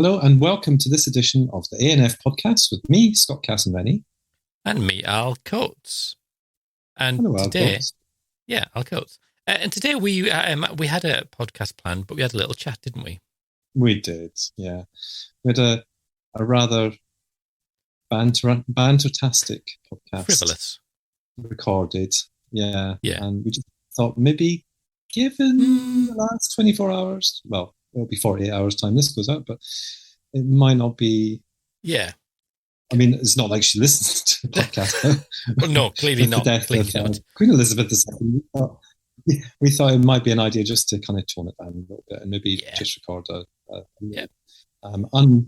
Hello and welcome to this edition of the ANF podcast with me, Scott Casson-Rennie. And me, Al Coates. And Hello, Al today, Coates. yeah, Al Coates. And today we had a podcast planned, but we had a little chat, didn't we? We did, yeah. We had a rather bantertastic podcast. Frivolous. Recorded, yeah. Yeah. And we just thought maybe given the last 24 hours, well, it'll be 48 hours time this goes out, but it might not be. Yeah. I mean, it's not like she listens to the podcast. Well, no, clearly not. Clearly not. Queen Elizabeth II. We thought it might be an idea just to kind of tone it down a little bit and maybe just record a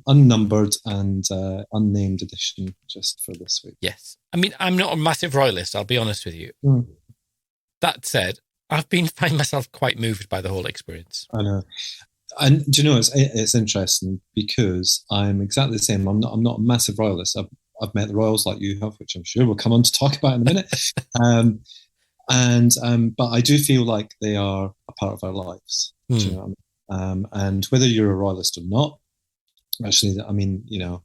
unnumbered and unnamed edition just for this week. Yes. I mean, I'm not a massive royalist, I'll be honest with you. That said, I've been finding myself quite moved by the whole experience. I know. And do you know, it's interesting because I'm exactly the same. I'm not a massive royalist. I've met the royals like you have, which I'm sure we'll come on to talk about in a minute. But I do feel like they are a part of our lives. Do you know what I mean? And whether you're a royalist or not, actually, I mean, you know,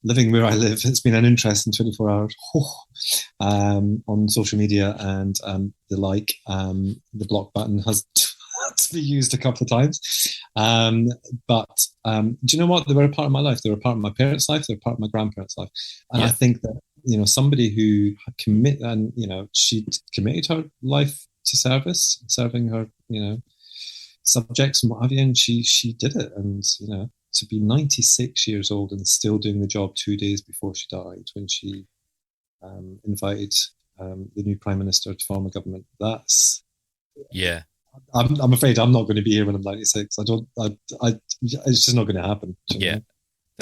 living where I live, it's been an interesting 24 hours on social media and the like. The block button has to be used a couple of times. But do you know what? They were a part of my life. They were a part of my parents' life. They were a part of my grandparents' life. And I think that, you know, somebody who she committed her life to service, serving her, you know, subjects and what have you, and she did it. And, you know, to be 96 years old and still doing the job 2 days before she died, when she invited the new Prime Minister to form a government, that's... Yeah. I'm afraid I'm not going to be here when I'm 96. It's just not going to happen. Yeah.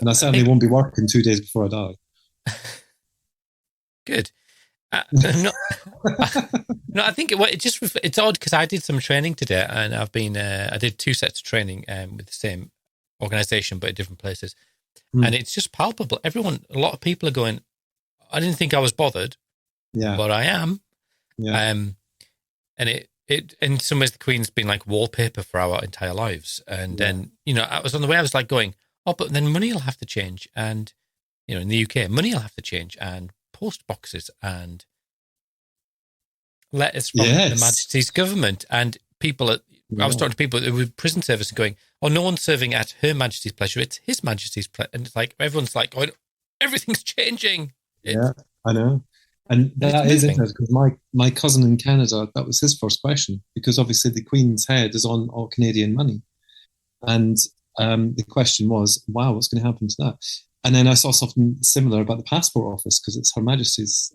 And I certainly won't be working 2 days before I die. Good. No, I think it's odd because I did some training today, and I did 2 sets of training with the same organisation but at different places, and it's just palpable. A lot of people are going, I didn't think I was bothered, but I am. And it in some ways the Queen's been like wallpaper for our entire lives, and then, you know, I was on the way, I was like going, oh, but then money will have to change, and, you know, in the UK money will have to change, and post boxes and letters from the Majesty's government, and people I was talking to people with prison service and going, oh, no one's serving at Her Majesty's pleasure, it's His Majesty's pleasure. And it's like everyone's like going, everything's changing. I know. And that is interesting because my cousin in Canada, that was his first question, because obviously the Queen's head is on all Canadian money. And the question was, wow, what's going to happen to that? And then I saw something similar about the Passport Office, because it's Her Majesty's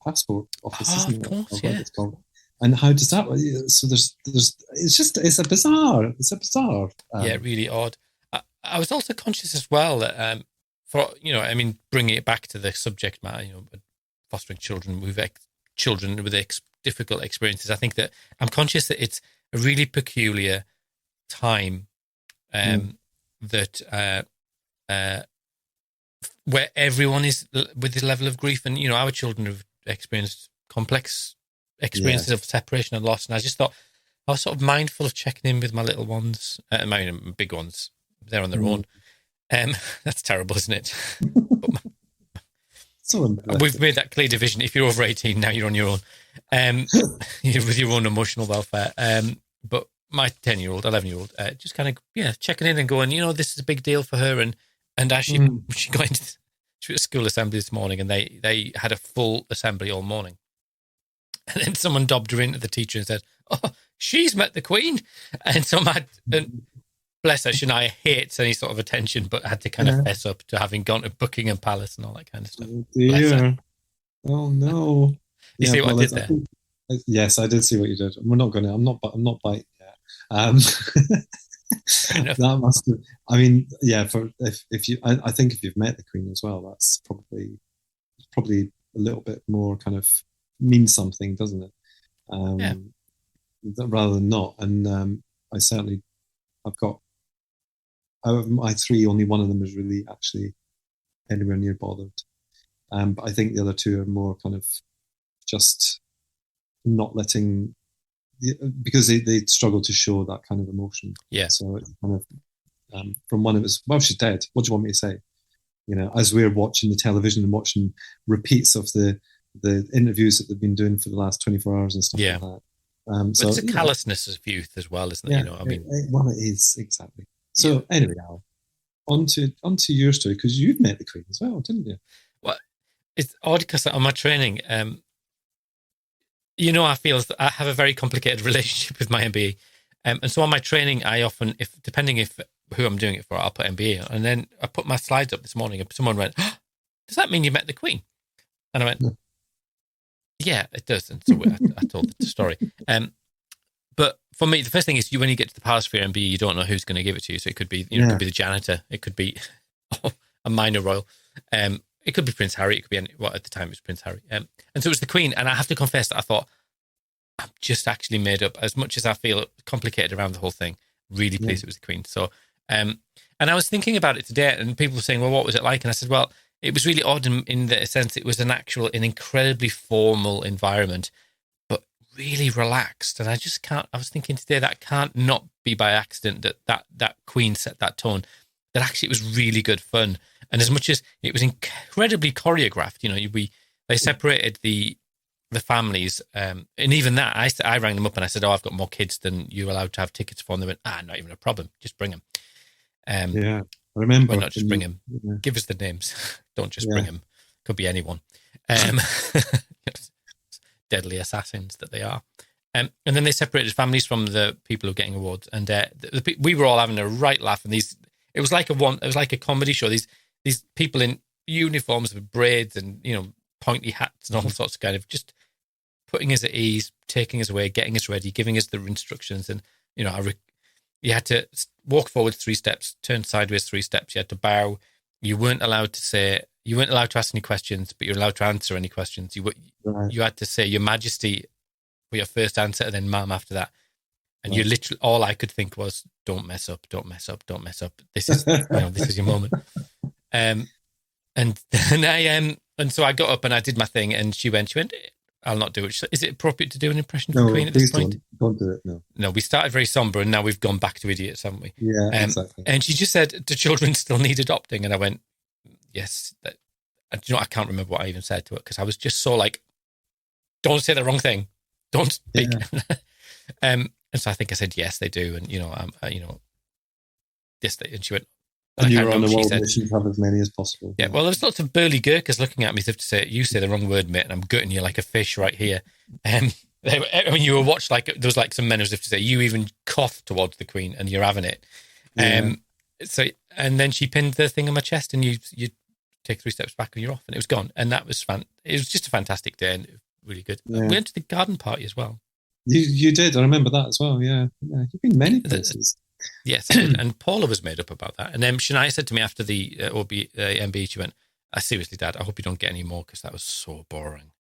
Passport Office, isn't it? Of course, yeah. It's called. And how does that? So it's a bizarre. Really odd. I was also conscious as well that bringing it back to the subject matter, you know, fostering children with difficult experiences. I think that I'm conscious that it's a really peculiar time that where everyone is with this level of grief, and, you know, our children have experienced complex experiences of separation and loss. And I just thought I was sort of mindful of checking in with my little ones, my big ones. They're on their own. That's terrible, isn't it? We've made that clear division. If you're over 18 now, you're on your own, with your own emotional welfare. But my 10-year-old, 11-year-old, just kind of checking in and going, you know, this is a big deal for her. And actually, she got into a school assembly this morning, and they had a full assembly all morning. And then someone dobbed her into the teacher and said, "Oh, she's met the Queen." And so bless her, Shania hates any sort of attention, but had to kind of fess up to having gone to Buckingham Palace and all that kind of stuff. Oh, dear. Oh no! You see what I did there? Yes, I did see what you did. I'm not biting yet. That must have. I mean, if you, I think if you've met the Queen as well, that's probably a little bit more kind of means something, doesn't it? Rather than not. And I've got, out of my 3, only one of them is really actually anywhere near bothered. But I think the other 2 are more kind of just not letting, because they struggle to show that kind of emotion. Yeah. So it's kind of, From one, it was, well, she's dead. What do you want me to say? You know, as we're watching the television and watching repeats of the interviews that they've been doing for the last 24 hours and stuff like that. So it's a callousness of youth as well, isn't it? You know, I mean, well, it is exactly. So anyway, Al, on to your story, because you've met the Queen as well, didn't you? Well, it's odd because on my training, you know, I feel I have a very complicated relationship with my MBE, and so on my training, I often, depending who I'm doing it for, I'll put MBE, and then I put my slides up this morning, and someone went, oh, "Does that mean you met the Queen?" And I went, "Yeah, it does." And so I told the story. But for me, the first thing is when you get to the palace for your MBE, you don't know who's going to give it to you. So it could be, it could be the janitor, it could be a minor royal, it could be Prince Harry, it could be at the time it was Prince Harry, and so it was the Queen. And I have to confess that I thought, I'm just actually made up, as much as I feel complicated around the whole thing. Really pleased it was the Queen. So, and I was thinking about it today, and people were saying, "Well, what was it like?" And I said, "Well, it was really odd in the sense it was an incredibly formal environment, but really relaxed." And I just can't. I was thinking today that can't not be by accident that Queen set that tone. That actually it was really good fun, and as much as it was incredibly choreographed, you know, they separated the families, and even that I rang them up and I said, "Oh, I've got more kids than you're allowed to have tickets for," and they went, "Not even a problem, just bring them." I remember. Well, not just bring them. Yeah. Give us the names. Don't just bring them. Could be anyone. Deadly assassins that they are. And then they separated families from the people who are getting awards, and we were all having a right laugh. And it was like a comedy show. These people in uniforms with braids and, you know, pointy hats and all sorts of kind of just putting us at ease, taking us away, getting us ready, giving us the instructions. And, you know, you had to walk forward 3 steps, turn sideways 3 steps. You had to bow. You weren't allowed to ask any questions, but you're allowed to answer any questions. You had to say Your Majesty for your first answer, and then Ma'am after that. And you literally, all I could think was, don't mess up, don't mess up, don't mess up. This is, this is your moment. And then and so I got up and I did my thing, and she went, "I'll not do it." She said, "Is it appropriate to do an impression of the Queen at this point?" Don't do it, No, we started very somber, and now we've gone back to idiots, haven't we? Yeah, exactly. And she just said, "Do children still need adopting?" And I went, "Yes." And you know, I can't remember what I even said to her, because I was just so like, don't say the wrong thing. Don't speak. Yeah. And so I think I said, "Yes, they do." And, yes, and she went, and you were on the wall mission to have as many as possible. Yeah, well, there's lots of burly Gurkhas looking at me as if to say, "You say the wrong word, mate, and I'm gutting you like a fish right here." I mean, you were watched like, there was like some men as if to say, "You even cough towards the Queen and you're having it." Yeah. So, and then she pinned the thing on my chest, and you take 3 steps back and you're off, and it was gone. And that was fun. It was just a fantastic day and really good. Yeah. We went to the garden party as well. You did. I remember that as well. Yeah. You've been many places. Yes, and Paula was made up about that. And then Shania said to me after the MB, she went, "Seriously, Dad, I hope you don't get any more, because that was so boring."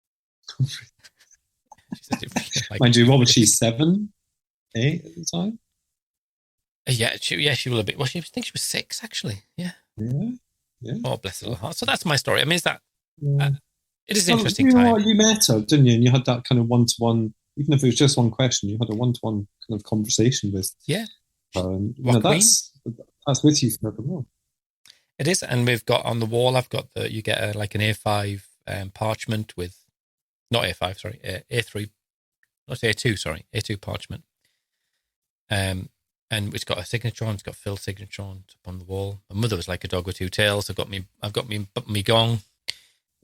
She said, mind you, what was she, 7, 8 at the time? She will a bit. Well, I think she was 6 actually. Yeah. Oh, bless her little heart. So that's my story. I mean, is that it is an interesting time. You met her, didn't you? And you had that kind of one-to-one, even if it was just one question, you had a one-to-one kind of conversation with. Yeah. And that's with you forevermore. It is, and we've got on the wall. I've got you get like an A5 parchment with, not A5, sorry, A3, not A2, sorry, A2 parchment. And it's got a signature on. It's got Phil's signature on up on the wall. My mother was like a dog with 2 tails. I've got me gong.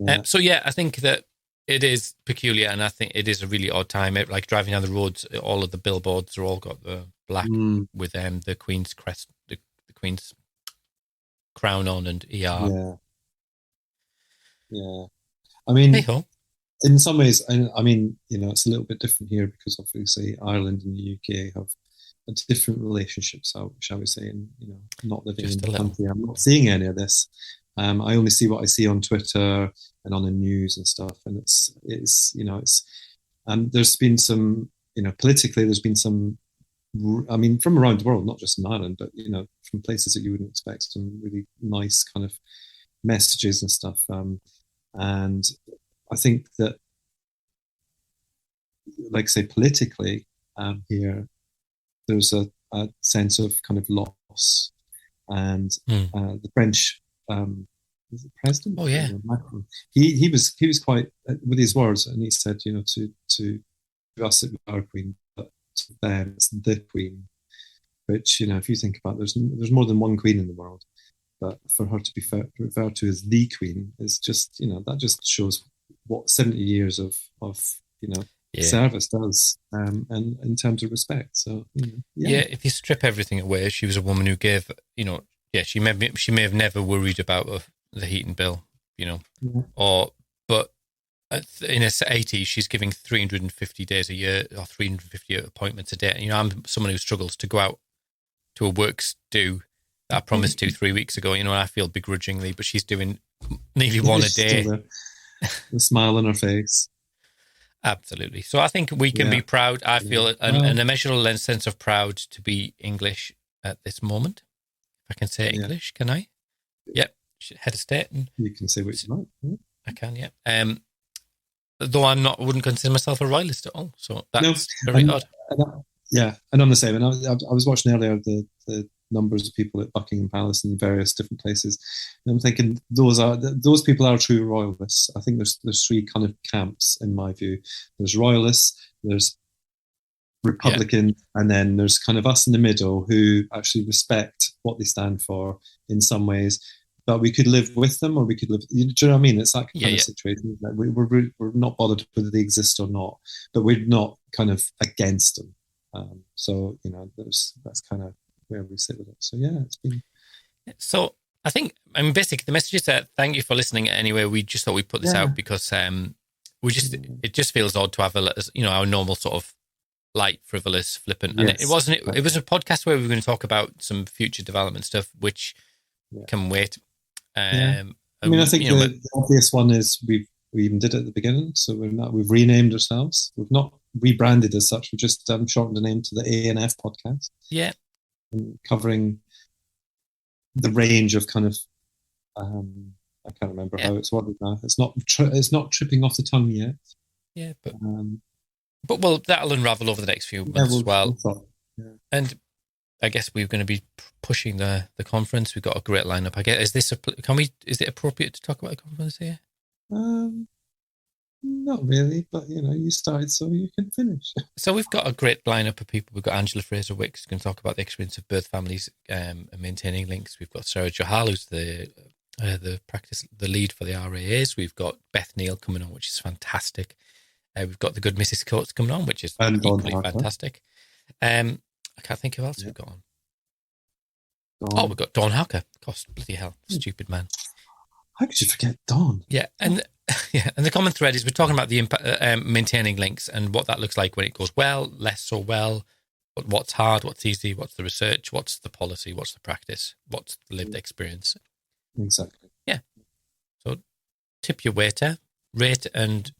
Yeah. So yeah, I think that it is peculiar, and I think it is a really odd time. Like driving down the roads, all of the billboards are all got the black with the Queen's crest, the Queen's crown on, and ER. Yeah. I mean, hey-ho. In some ways, I mean, it's a little bit different here, because obviously Ireland and the UK have a different relationship, so shall we say, and not living in the country, I'm not seeing any of this. I only see what I see on Twitter and on the news and stuff, and it's there's been some, politically, there's been some, I mean, from around the world, not just in Ireland, but from places that you wouldn't expect, some really nice kind of messages and stuff. And I think that, like I say, politically here, there's a sense of kind of loss and the French president. Oh yeah, Macron. He was quite with his words, and he said, to us it was our queen, but to them it's the queen. Which, if you think about it, there's more than one queen in the world, but for her to be referred to as the queen is just, that just shows what 70 years of service does, and in terms of respect. So if you strip everything away, she was a woman who gave, she may have never worried about the heating bill, but in her 80s, she's giving 350 days a year or 350 appointments a day. I'm someone who struggles to go out to a works do that I promised 2-3 weeks ago, and I feel begrudgingly, but she's doing nearly one a day. The smile on her face. Absolutely. So I think we can be proud. I feel an immeasurable sense of proud to be English at this moment. If I can say English, can I? Yep. Head of state. And you can say what you like. Yeah. I can, yeah. Though I wouldn't consider myself a royalist at all. So that's very odd. And I'm the same. And I was watching earlier the numbers of people at Buckingham Palace in various different places, and I'm thinking those people are true royalists. I think there's three kind of camps in my view. There's royalists, there's Republican, and then there's kind of us in the middle who actually respect what they stand for in some ways. But we could live with them, or we could live. Do you know what I mean? It's that kind of situation. Like we're not bothered whether they exist or not, but we're not kind of against them. So that's kind of where we sit with it. So it's been. So I think basically the message is that thank you for listening. Anyway, we just thought we'd put this out because it just feels odd to have our normal sort of light, frivolous, flippant, and it wasn't. It was a podcast where we were going to talk about some future development stuff, which can wait. I think the obvious one is we even did it at the beginning. So we've renamed ourselves. We've not rebranded as such. We just shortened the name to the ANF podcast. Yeah, and covering the range of kind of I can't remember how it's worded now. It's not tripping off the tongue yet. Yeah, but that'll unravel over the next few months as well. And I guess we're going to be pushing the conference. We've got a great lineup. I guess is it appropriate to talk about the conference here? Not really, but you started, so you can finish. So we've got a great lineup of people. We've got Angela Fraser-Wicks who's going to talk about the experience of birth families and maintaining links. We've got Sarah Johal, who's the lead for the RAAs. We've got Beth Neal coming on, which is fantastic. We've got the good Mrs. Coates coming on, which is equally fantastic. I can't think of who else we've got on. We've got Dawn Harker. Gosh, bloody hell, stupid man. How could you forget Dawn? Yeah, and the common thread is we're talking about the impact, maintaining links and what that looks like when it goes well, less so well, what's hard, what's easy, what's the research, what's the policy, what's the practice, what's the lived experience. Exactly. Yeah. So tip your waiter, rate and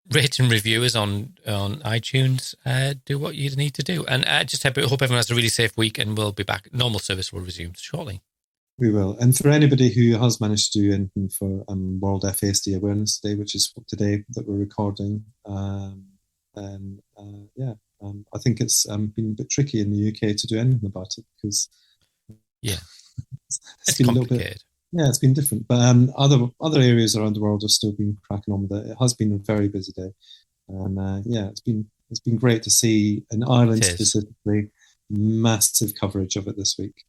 review us on iTunes. Do what you need to do, and just hope everyone has a really safe week. And we'll be back. Normal service will resume shortly. We will. And for anybody who has managed to do anything for World FASD Awareness Day, which is today that we're recording, I think it's been a bit tricky in the UK to do anything about it because it's been a little bit. Yeah, it's been different, but other areas around the world have still been cracking on with it. It has been a very busy day, and it's been great to see in Ireland specifically massive coverage of it this week,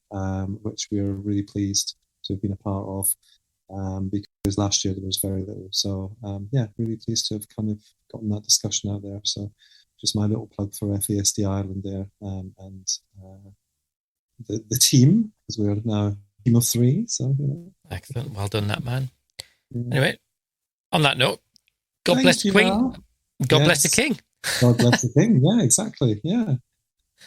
which we are really pleased to have been a part of, because last year there was very little. So really pleased to have kind of gotten that discussion out there. So just my little plug for FASD Ireland there, and the team, because we are now team of 3, so excellent. Well done, that man. Anyway, on that note, God bless the Queen. God bless the King. God bless the King. Yeah, exactly. Yeah,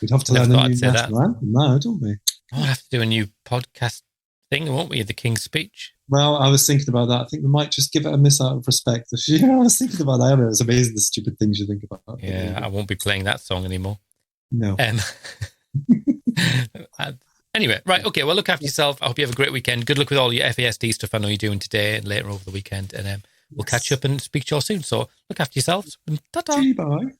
we'd have to learn a new national anthem now, don't we? I'll have to do a new podcast thing, won't we? The King's Speech. Well, I was thinking about that. I think we might just give it a miss out of respect. I was thinking about that earlier. It's amazing the stupid things you think about. Yeah, I won't be playing that song anymore. No. Anyway, right, okay, well, look after yourself. I hope you have a great weekend. Good luck with all your FASD stuff I know you're doing today and later over the weekend. And we'll catch up and speak to you all soon. So look after yourselves. And ta-ta. Bye.